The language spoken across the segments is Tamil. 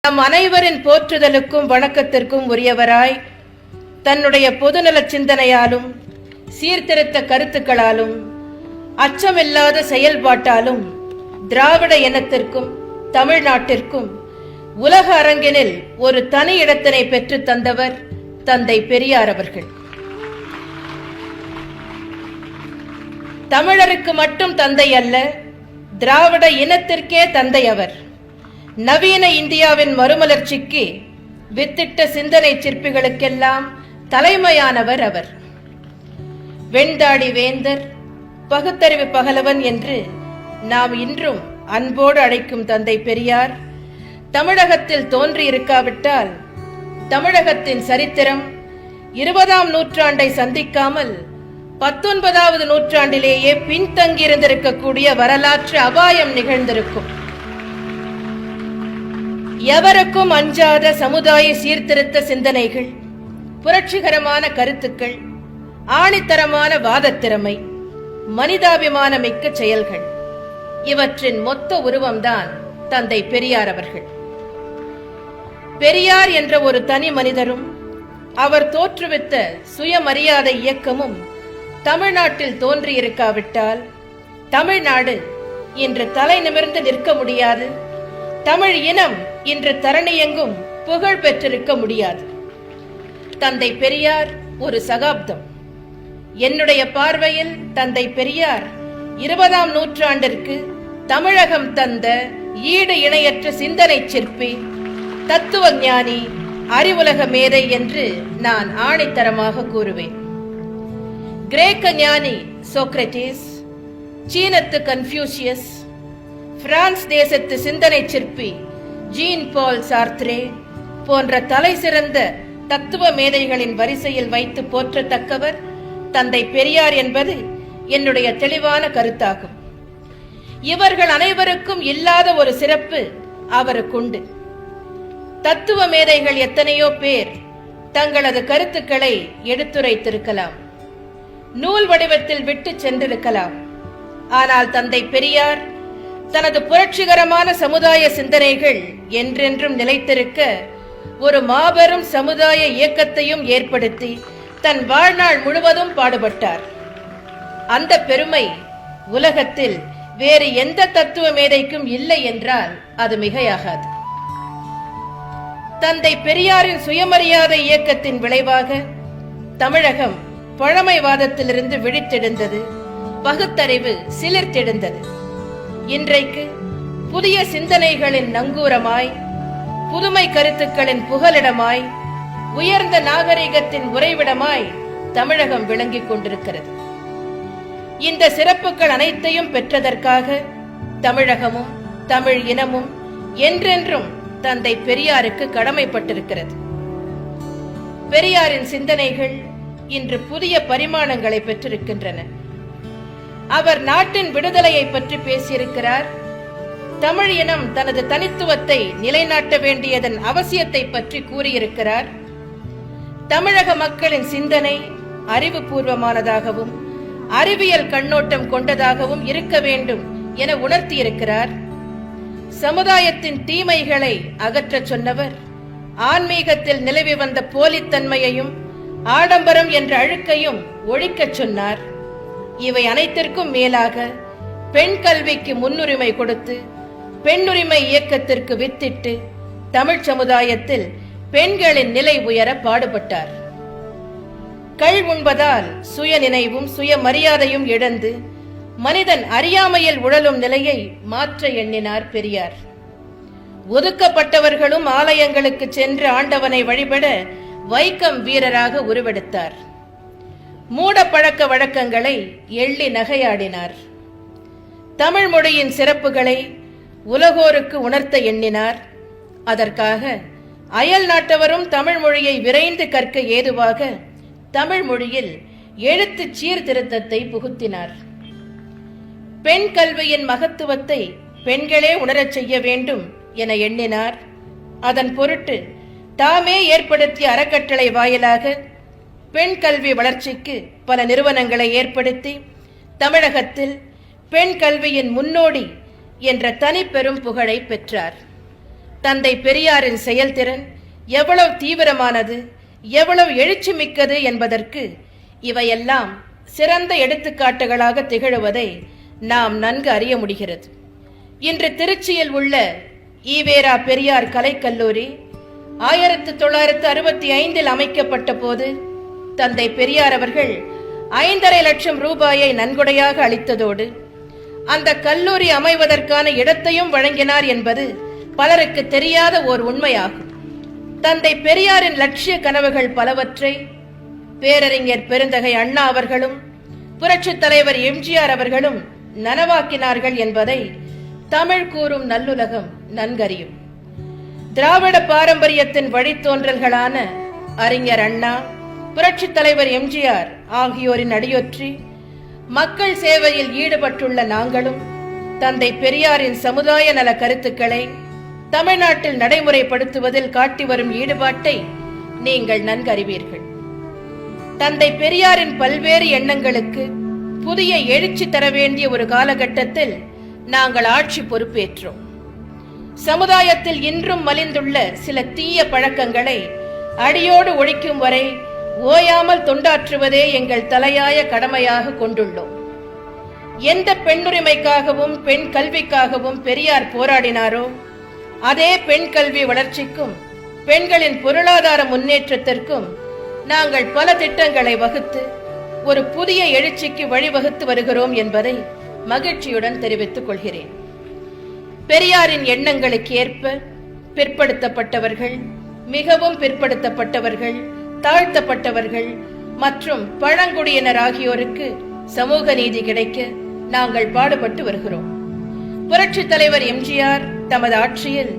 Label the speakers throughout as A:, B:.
A: நம் அனைவரின் போற்றுதலுக்கும் வணக்கத்திற்கும் உரியவராய் தன்னுடைய பொதுநல சிந்தனையாலும் சீர்திருத்த கருத்துக்களாலும் அச்சமில்லாத செயல்பாட்டாலும் திராவிட இனத்திற்கும் தமிழ்நாட்டிற்கும் உலக அரங்கினில் ஒரு தனி இடத்தினை பெற்று தந்தவர் தந்தை பெரியார் அவர்கள். தமிழருக்கு மட்டும் தந்தை அல்ல, திராவிட இனத்திற்கே தந்தை அவர். நவீன இந்தியாவின் மறுமலர்ச்சிக்கு வித்திட்ட சிந்தனை சிற்பிகளுக்கெல்லாம் தலைமையானவர் அவர். வெண்தாடி வேந்தர், பகுத்தறிவு பகலவன் என்று நாம் இன்றும் அன்போடு அழைக்கும் தந்தை பெரியார் தமிழகத்தில் தோன்றியிருக்காவிட்டால் தமிழகத்தின் சரித்திரம் 20ஆம் நூற்றாண்டை சந்திக்காமல் 19வது நூற்றாண்டிலேயே பின்தங்கியிருந்திருக்கக்கூடிய வரலாற்று அபாயம் நிகழ்ந்திருக்கும். எவருக்கும் அஞ்சாத சமுதாய சீர்திருத்த சிந்தனைகள், புரட்சிகரமான கருத்துக்கள், ஆணித்தரமான வாதத்திறமை, மனிதாபிமானமிக்க செயல்கள், இவற்றின் மொத்த உருவம்தான் தந்தை பெரியார் அவர்கள். பெரியார் என்ற ஒரு தனி மனிதரும் அவர் தோற்றுவித்த சுயமரியாதை இயக்கமும் தமிழ்நாட்டில் தோன்றியிருக்காவிட்டால் தமிழ்நாடு இன்று தலை நிமிர்ந்து நிற்க முடியாது, தமிழ் இனம் இன்று தரணியெங்கும் புகழ் பெற்றிருக்க முடியாது. தந்தை பெரியார் ஒரு சகாப்தம். என்னுடைய பார்வையில் தந்தை பெரியார் 20ஆம் நூற்றாண்டிற்கு தமிழகம் தந்த ஈடு இணையற்ற சிந்தனை சிற்பி, தத்துவ ஞானி, அறிவுலக மேதை என்று நான் ஆணித்தரமாக கூறுவேன். கிரேக்க ஞானி சோக்ரட்டிஸ், சீனத்து கன்ஃபியூசியஸ், பிரான்ஸ் தேசத்து சிந்தனை சிற்பி ஜீன் பால் சார்த்ரே போன்ற தலை சிறந்த தத்துவ மேதைகளின் வரிசையில் வைத்து போற்றத்தக்கவர் தந்தை பெரியார் என்பது என்னுடைய தெளிவான கருத்தாகும். இவர்கள் அனைவருக்கும் இல்லாத ஒரு சிறப்பு அவருக்குண்டு. தத்துவ மேதைகள் எத்தனையோ பேர் தங்களது கருத்துக்களை எடுத்துரைத்திருக்கலாம், நூல் வடிவத்தில் விட்டு சென்றிருக்கலாம். ஆனால் தந்தை பெரியார் தனது புரட்சிகரமான சமுதாய சிந்தனைகள் என்றென்றும் நிலைத்திருக்க ஒரு மாபெரும் சமுதாய இயக்கத்தையும் ஏற்படுத்தி தன் வாழ்நாள் முழுவதும் பாடுபட்டார். அந்த பெருமை உலகத்தில் வேறு எந்த தத்துவ மேதைக்கும் இல்லை என்றால் அது மிகையாகாது. தந்தை பெரியாரின் சுயமரியாதை இயக்கத்தின் விளைவாக தமிழகம் பழமைவாதத்திலிருந்து விழித்தெழுந்தது, பகுத்தறிவு சிலிர்த்தெழுந்தது. இன்றைக்கு புதிய சிந்தனைகளின் நங்கூரமாய், புதுமை கருத்துக்களின் புகலிடமாய், உயர்ந்த நாகரிகத்தின் உறைவிடமாய் தமிழகம் விளங்கிக் கொண்டிருக்கிறது. இந்த சிறப்புகள் அனைத்தையும் பெற்றதற்காக தமிழகமும் தமிழ் இனமும் என்றென்றும் தந்தை பெரியாருக்கு கடமைப்பட்டிருக்கிறது. பெரியாரின் சிந்தனைகள் இன்று புதிய பரிமாணங்களை பெற்றிருக்கின்றன. அவர் நாட்டின் விடுதலையை பற்றி பேசியிருக்கிறார். தமிழ் இனம் தனது தனித்துவத்தை நிலைநாட்ட வேண்டியதன் அவசியத்தை பற்றி கூறியிருக்கிறார். தமிழக மக்களின் சிந்தனை அறிவுபூர்வமானதாகவும் அறிவியல் கண்ணோட்டம் கொண்டதாகவும் இருக்க வேண்டும் என உணர்த்தியிருக்கிறார். சமுதாயத்தின் தீமைகளை அகற்றச் சொன்னவர் ஆன்மீகத்தில் நிலவி வந்த போலித்தன்மையையும் ஆடம்பரம் என்ற அழுக்கையும் ஒழிக்கச் சொன்னார். இவை அனைத்திற்கும் மேலாக பெண் கல்விக்கு முன்னுரிமை கொடுத்து பெண்ணுரிமை இயக்கத்திற்கு வித்திட்டு தமிழ் சமுதாயத்தில் பெண்களின் நிலை உயர பாடுபட்டார். கள் உண்பதால் சுய நினைவும் சுயமரியாதையும் இழந்து மனிதன் அறியாமையில் உழலும் நிலையை மாற்ற எண்ணினார் பெரியார். ஒதுக்கப்பட்டவர்களும் ஆலயங்களுக்கு சென்று ஆண்டவனை வழிபட வைக்கம் வீரராக உருவெடுத்தார். மூட பழக்க வழக்கங்களை எள்ளி நகையாடினார். தமிழ் மொழியின் சிறப்புகளை உலகோருக்கு உணர்த்த எண்ணினார். அதற்காக அயல் நாட்டவரும் தமிழ் மொழியை விரைந்து கற்க ஏதுவாக தமிழ் மொழியில் எழுத்து சீர்திருத்தத்தை புகுத்தினார். பெண் கல்வியின் மகத்துவத்தை பெண்களே உணரச் செய்ய வேண்டும் என எண்ணினார். அதன் பொருட்டு தாமே ஏற்படுத்திய அறக்கட்டளை வாயிலாக பெண் கல்வி வளர்ச்சிக்கு பல நிறுவனங்களை ஏற்படுத்தி தமிழகத்தில் பெண் கல்வியின் முன்னோடி என்ற தனி பெரும் புகழை பெற்றார். தந்தை பெரியாரின் செயல்திறன் எவ்வளவு தீவிரமானது, எவ்வளவு எழுச்சி மிக்கது என்பதற்கு இவையெல்லாம் சிறந்த எடுத்துக்காட்டுகளாக திகழுவதை நாம் நன்கு அறிய முடிகிறது. இன்று திருச்சியில் உள்ள ஈவேரா பெரியார் கலைக்கல்லூரி 1965 அமைக்கப்பட்ட போது தந்தை பெரியார் அவர்கள் 5.5 லட்சம் ரூபாயை நன்கொடையாக அளித்ததோடு அந்த கல்லூரி அமைவதற்கான இடத்தையும் வழங்கினார் என்பது பலருக்கு தெரியாத ஓர் உண்மையாகும். தந்தை பெரியாரின் லட்சிய கனவுகள் பலவற்றை பேரறிஞர் பெருந்தகை அண்ணா அவர்களும் புரட்சித் தலைவர் எம்ஜிஆர் அவர்களும் நனவாக்கினார்கள் என்பதை தமிழ் கூறும் நல்லுலகம் நன்கறியும். திராவிட பாரம்பரியத்தின் வழித்தோன்றல்களான அறிஞர் அண்ணா, புரட்சித் தலைவர் எம்ஜிஆர் ஆகியோரின் அடியொற்றி மக்கள் சேவையில் ஈடுபட்டுள்ள நாங்களும் தந்தை பெரியாரின் சமுதாய நல கருத்துக்களை தமிழ்நாட்டில் நடைமுறைப்படுத்துவதில் காட்டி வரும் ஈடுபாட்டை நீங்கள் நன்கறிவீர்கள். தந்தை பெரியாரின் பல்வேறு எண்ணங்களுக்கு புதிய எழுச்சி தர வேண்டிய ஒரு காலகட்டத்தில் நாங்கள் ஆட்சி பொறுப்பேற்றோம். சமுதாயத்தில் இன்றும் மலிந்துள்ள சில தீய பழக்கங்களை அடியோடு ஒழிக்கும் வரை ஓயாமல் தொண்டாற்றுவதே எங்கள் தலையாய கடமையாக கொண்டுள்ளோம். எந்த பெண்ணுரிமைக்காகவும் பெண் கல்விக்காகவும் பெரியார் போராடினாரோ அதே பெண் கல்வி வளர்ச்சிக்கும் பெண்களின் பொருளாதார முன்னேற்றத்திற்கும் நாங்கள் பல திட்டங்களை வகுத்து ஒரு புதிய எழுச்சிக்கு வழிவகுத்து வருகிறோம் என்பதை மகிழ்ச்சியுடன் தெரிவித்துக் கொள்கிறேன். பெரியாரின் எண்ணங்களுக்கு ஏற்ப பிற்படுத்தப்பட்டவர்கள், மிகவும் பிற்படுத்தப்பட்டவர்கள், தாழ்த்தப்பட்டவர்கள் மற்றும் பழங்குடியினர் ஆகியோருக்கு சமூக நீதி கிடைக்க நாங்கள் பாடுபட்டு வருகிறோம். புரட்சித் தலைவர் எம்ஜிஆர் தமது ஆட்சியில்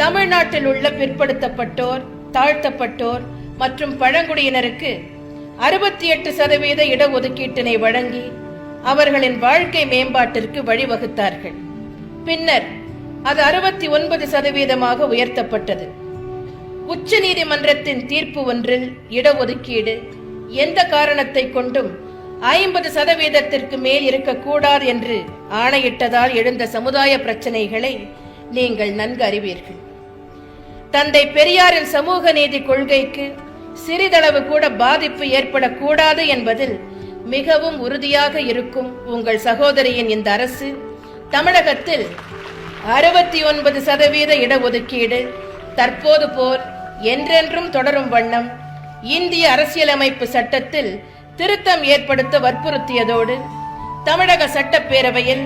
A: தமிழ்நாட்டில் உள்ள பிற்படுத்தப்பட்டோர், தாழ்த்தப்பட்டோர் மற்றும் பழங்குடியினருக்கு 68% இடஒதுக்கீட்டினை வழங்கி அவர்களின் வாழ்க்கை மேம்பாட்டிற்கு வழிவகுத்தார்கள். பின்னர் அது 69% உயர்த்தப்பட்டது. உச்ச நீதிமன்றத்தின் தீர்ப்பு ஒன்றில் இடஒதுக்கீடு எந்த காரணத்தை கொண்டும் 50% மேல் இருக்கக்கூடாது என்று ஆணையிட்டதால் எழுந்த சமுதாய பிரச்சனைகளை நீங்கள் நன்கு அறிவீர்கள். தந்தை பெரியாரின் சமூக நீதி கொள்கைக்கு சிறிதளவு கூட பாதிப்பு ஏற்படக்கூடாது என்பதில் மிகவும் உறுதியாக இருக்கும் உங்கள் சகோதரியின் இந்த அரசு தமிழகத்தில் 69% இடஒதுக்கீடு தற்போது போல் என்றென்றும் தொடரும் வண்ணம் இந்திய அரசியலமைப்பு சட்டத்தில் திருத்தம் ஏற்படுத்த வற்புறுத்தியதோடு தமிழக சட்டப்பேரவையில்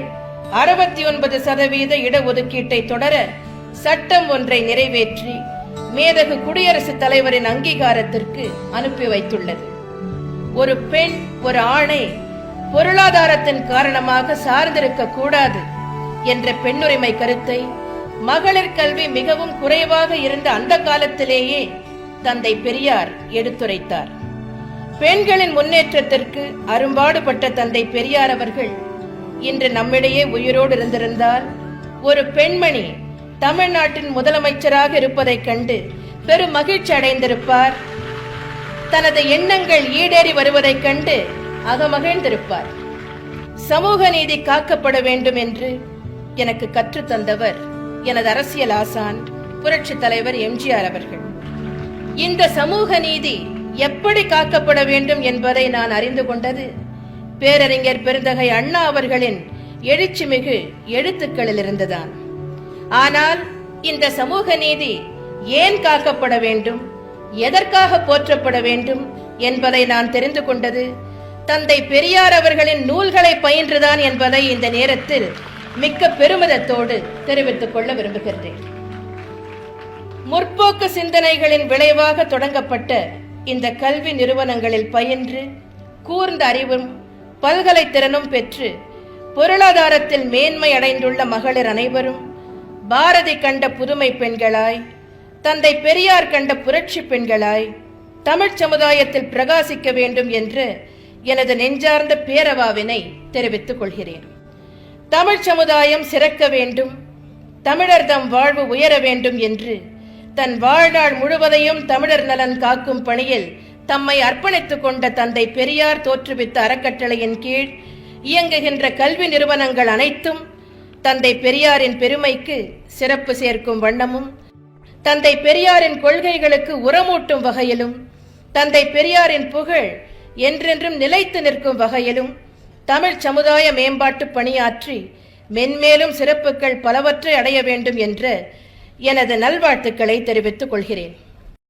A: 69% இடஒதுக்கீட்டை தொடர சட்டம் ஒன்றை நிறைவேற்றி மேதகு குடியரசுத் தலைவரின் அங்கீகாரத்திற்கு அனுப்பி வைத்துள்ளது. ஒரு பெண் ஒரு ஆணை பொருளாதாரத்தின் காரணமாக சார்ந்திருக்க கூடாது என்ற பெண்ணுரிமை கருத்தை மகளிர் கல்வி மிகவும் குறைவாக இருந்த அந்த காலத்திலேயே தந்தை பெரியார் எடுத்துரைத்தார். பெண்களின் முன்னேற்றத்திற்கு அரும்பாடுபட்ட தந்தை பெரியார் அவர்கள் இன்று நம்மிடையே உயிரோடு இருந்திருந்தால் ஒரு பெண்மணி தமிழ்நாட்டின் முதலமைச்சராக இருப்பதைக் கண்டு பெரும் மகிழ்ச்சி அடைந்திருப்பார். தனது எண்ணங்கள் ஈடேறி வருவதைக் கண்டு அகமகிழ்ந்திருப்பார். சமூக நீதி காக்கப்பட வேண்டும் என்று எனக்கு கற்றுத்தந்தவர் எனது அரசியல் ஆசான் புரட்சித் தலைவர் எம்ஜிஆர் அவர்கள். இந்த சமூக நீதி எப்படி காக்கப்பட வேண்டும் என்பதை நான் அறிந்து கொண்டது பேரறிஞர் பெருந்தகை அண்ணா அவர்களின் எழுச்சிமிகு எழுத்துக்களில் இருந்துதான். ஆனால் இந்த சமூக நீதி ஏன் காக்கப்பட வேண்டும், எதற்காக போற்றப்பட வேண்டும் என்பதை நான் தெரிந்து கொண்டது தந்தை பெரியார் அவர்களின் நூல்களை பயின்றுதான் என்பதை இந்த நேரத்தில் மிக்க பெருமிதத்தோடு தெரிவித்துக் கொள்ள விரும்புகிறேன். முற்போக்கு சிந்தனைகளின் விளைவாக தொடங்கப்பட்ட இந்த கல்வி நிறுவனங்களில் பயின்று கூர்ந்த அறிவும் பல்கலைத்திறனும் பெற்று பொருளாதாரத்தில் மேன்மை அடைந்துள்ள மகளிர் அனைவரும் பாரதி கண்ட புதுமை பெண்களாய், தந்தை பெரியார் கண்ட புரட்சி பெண்களாய் தமிழ் சமுதாயத்தில் பிரகாசிக்க வேண்டும் என்று எனது நெஞ்சார்ந்த பேரவாவினை தெரிவித்துக் கொள்கிறேன். தமிழ் சமுதாயம் சிறக்க வேண்டும், தமிழர் தம் வாழ்வு உயர வேண்டும் என்று தன் வாழ்நாள் முழுவதையும் தமிழர் நலன் காக்கும் பணியில் தம்மை அர்ப்பணித்துக் கொண்ட தந்தை பெரியார் தோற்றுவித்த அறக்கட்டளையின் கீழ் இயங்குகின்ற கல்வி நிறுவனங்கள் அனைத்தும் தந்தை பெரியாரின் பெருமைக்கு சிறப்பு சேர்க்கும் வண்ணமும் தந்தை பெரியாரின் கொள்கைகளுக்கு உரமூட்டும் வகையிலும் தந்தை பெரியாரின் புகழ் என்றென்றும் நிலைத்து நிற்கும் வகையிலும் தமிழ் சமுதாய மேம்பாட்டு பணியாற்றி மென்மேலும் சிறப்புகள் பலவற்றை அடைய வேண்டும் என்ற எனது நல்வாழ்த்துக்களை தெரிவித்துக் கொள்கிறேன்.